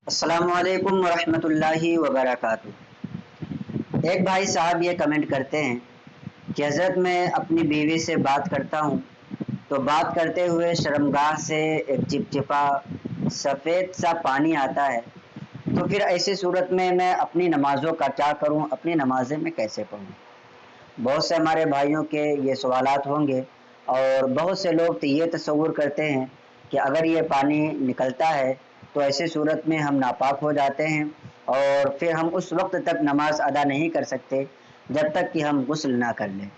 अस्सलाम वालेकुम वरहमतुल्लाहि वबरकातुहू। एक भाई साहब ये कमेंट करते हैं कि हज़रत मैं अपनी बीवी से बात करता हूँ तो बात करते हुए शर्मगाह से एक चिपचिपा सफ़ेद सा पानी आता है, तो फिर ऐसी सूरत में मैं अपनी नमाज़ों का क्या करूँ, अपनी नमाज़ें मैं कैसे पढ़ूँ। बहुत से हमारे भाइयों के ये सवालात होंगे और बहुत से लोग तो ये तसव्वुर करते हैं कि अगर ये पानी निकलता है तो ऐसी सूरत में हम नापाक हो जाते हैं और फिर हम उस वक्त तक नमाज अदा नहीं कर सकते जब तक कि हम गुस्ल ना कर लें।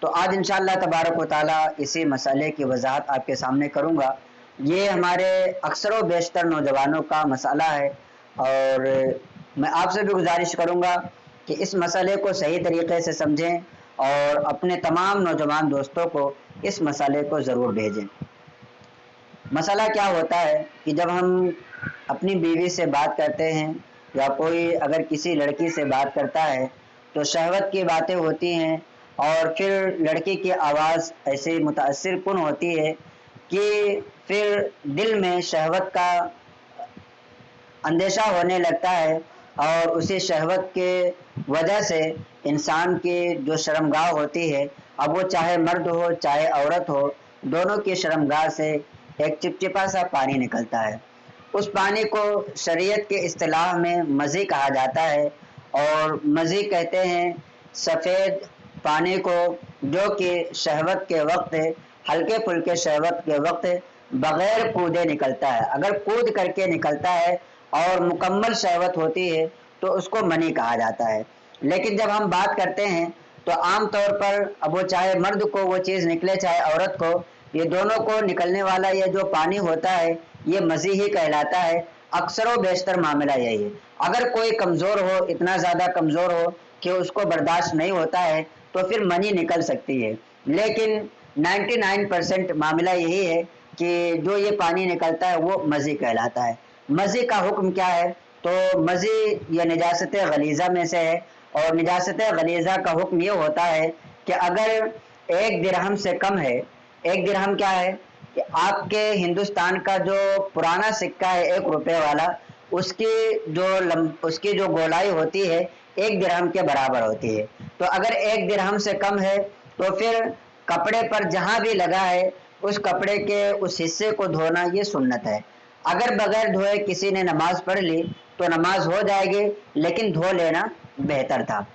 तो आज इंशाअल्लाह तबारक व ताला इसी मसले की वजाहत आपके सामने करूँगा। ये हमारे अक्सर व बेशतर नौजवानों का मसला है और मैं आपसे भी गुजारिश करूँगा कि इस मसले को सही तरीके से समझें और अपने तमाम नौजवान दोस्तों को इस मसले को ज़रूर भेजें। मसला क्या होता है कि जब हम अपनी बीवी से बात करते हैं या कोई अगर किसी लड़की से बात करता है तो शहवत की बातें होती हैं और फिर लड़की की आवाज़ ऐसे मुतासिर कुन होती है कि फिर दिल में शहवत का अंदेशा होने लगता है और उसी शहवत के वजह से इंसान की जो शर्मगाह होती है, अब वो चाहे मर्द हो चाहे औरत हो, दोनों की शर्मगाह से एक चिपचिपा सा पानी निकलता है। उस पानी को शरीयत के इस्तिलाह में मज़ी कहा जाता है और मज़ी कहते हैं सफ़ेद पानी को जो कि शहवत के वक्त हल्के फुल्के शहवत के वक्त बग़ैर कूदे निकलता है। अगर कूद करके निकलता है और मुकम्मल शहवत होती है तो उसको मनी कहा जाता है। लेकिन जब हम बात करते हैं तो आम तौर पर अब वो चाहे मर्द को वो चीज़ निकले चाहे औरत को, ये दोनों को निकलने वाला ये जो पानी होता है ये मज़ी ही कहलाता है। अक्सर व बेशतर मामला यही है। अगर कोई कमज़ोर हो, इतना ज़्यादा कमज़ोर हो कि उसको बर्दाश्त नहीं होता है तो फिर मनी निकल सकती है, लेकिन 99% मामला यही है कि जो ये पानी निकलता है वो मज़ी कहलाता है। मज़ी का हुक्म क्या है? तो मज़ी या निजासत गलीज़ा में से है और निजासत गलीज़ा का हुक्म ये होता है कि अगर 1 दिरहम से कम है, 1 दिरहम क्या है कि आपके हिंदुस्तान का जो पुराना सिक्का है 1 रुपए वाला, उसकी जो गोलाई होती है 1 दिरहम के बराबर होती है। तो अगर 1 दिरहम से कम है तो फिर कपड़े पर जहाँ भी लगा है उस कपड़े के उस हिस्से को धोना ये सुन्नत है। अगर बगैर धोए किसी ने नमाज पढ़ ली तो नमाज हो जाएगी, लेकिन धो लेना बेहतर था।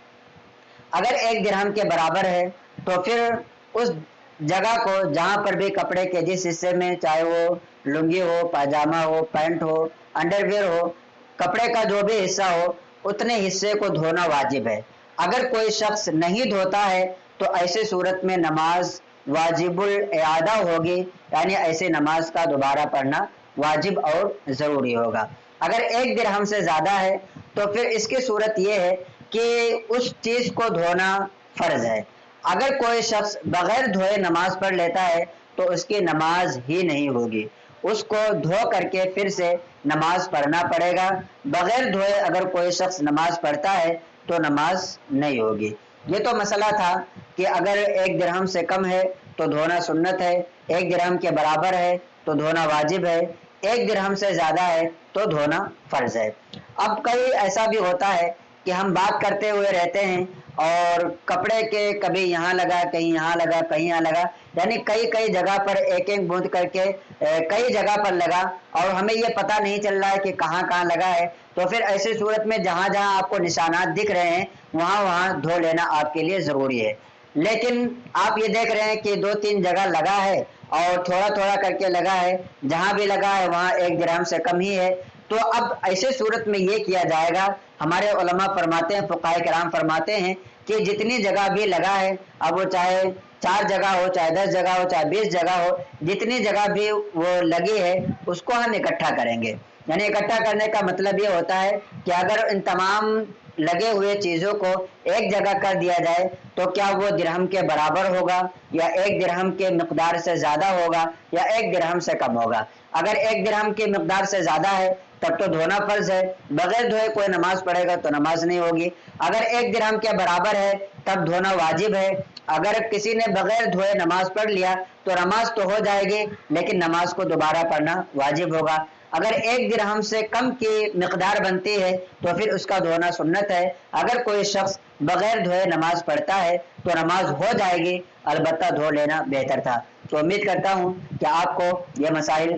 अगर 1 दिरहम के बराबर है तो फिर उस जगह को जहाँ पर भी कपड़े के जिस हिस्से में, चाहे वो लुंगी हो, पायजामा हो, पैंट हो, अंडरवियर हो, कपड़े का जो भी हिस्सा हो उतने हिस्से को धोना वाजिब है। अगर कोई शख्स नहीं धोता है तो ऐसे सूरत में नमाज वाजिबुल इआदा होगी, यानी ऐसे नमाज का दोबारा पढ़ना वाजिब और ज़रूरी होगा। अगर 1 दिरहम से ज़्यादा है तो फिर इसकी सूरत यह है कि उस चीज़ को धोना फ़र्ज है। अगर कोई शख्स बगैर धोए नमाज पढ़ लेता है तो उसकी नमाज ही नहीं होगी, उसको धो करके फिर से नमाज पढ़ना पड़ेगा। बगैर धोए अगर कोई शख्स नमाज पढ़ता है तो नमाज नहीं होगी। ये तो मसला था कि अगर 1 दिरहम से कम है तो धोना सुन्नत है, 1 दिरहम के बराबर है तो धोना वाजिब है, 1 दिरहम से ज़्यादा है तो धोना फ़र्ज है। अब कई ऐसा भी होता है कि हम बात करते हुए रहते हैं और कपड़े के कभी यहाँ लगा, कहीं यहाँ लगा, कहीं यहाँ लगा, यानी कई कई जगह पर एक एक बूंद करके कई जगह पर लगा और हमें ये पता नहीं चल रहा है कि कहाँ कहाँ लगा है। तो फिर ऐसी सूरत में जहाँ जहाँ आपको निशानात दिख रहे हैं वहाँ वहाँ धो लेना आपके लिए ज़रूरी है। लेकिन आप ये देख रहे हैं कि 2-3 जगह लगा है और थोड़ा थोड़ा करके लगा है, जहाँ भी लगा है वहाँ 1 दिरहम से कम ही है। तो अब ऐसे सूरत में ये किया जाएगा, हमारे उलमा फरमाते हैं, फुक़ाहे किराम फरमाते हैं कि जितनी जगह भी लगा है, अब वो चाहे 4 जगह हो, चाहे 10 जगह हो, चाहे 20 जगह हो, जितनी जगह भी वो लगी है उसको हम इकट्ठा करेंगे। यानी इकट्ठा करने का मतलब ये होता है कि अगर इन तमाम लगे हुए चीज़ों को एक जगह कर दिया जाए तो क्या वो दिरहम के बराबर होगा या 1 दिरहम के मिक़दार से ज़्यादा होगा या 1 दिरहम से कम होगा। अगर 1 दिरहम के मिक़दार से ज़्यादा है तब तो धोना फ़र्ज है, बगैर धोए कोई नमाज पढ़ेगा तो नमाज नहीं होगी। अगर 1 दिरहम के बराबर है तब धोना वाजिब है। अगर किसी ने बगैर धोए नमाज पढ़ लिया तो नमाज तो हो जाएगी, लेकिन नमाज को दोबारा पढ़ना वाजिब होगा। اگر 1 درہم سے کم کی مقدار بنتی ہے تو پھر اس کا دھونا سنت ہے۔ اگر کوئی شخص بغیر دھوئے نماز پڑھتا ہے تو نماز ہو جائے گی، البتہ دھو لینا بہتر تھا۔ تو امید کرتا ہوں کہ آپ کو یہ مسائل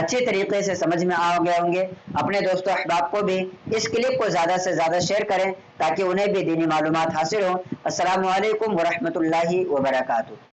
اچھی طریقے سے سمجھ میں آ گئے ہوں گے۔ اپنے دوستوں احباب کو بھی اس کلپ کو زیادہ سے زیادہ شیئر کریں تاکہ انہیں بھی دینی معلومات حاصل ہوں۔ السلام علیکم ورحمۃ اللہ وبرکاتہ۔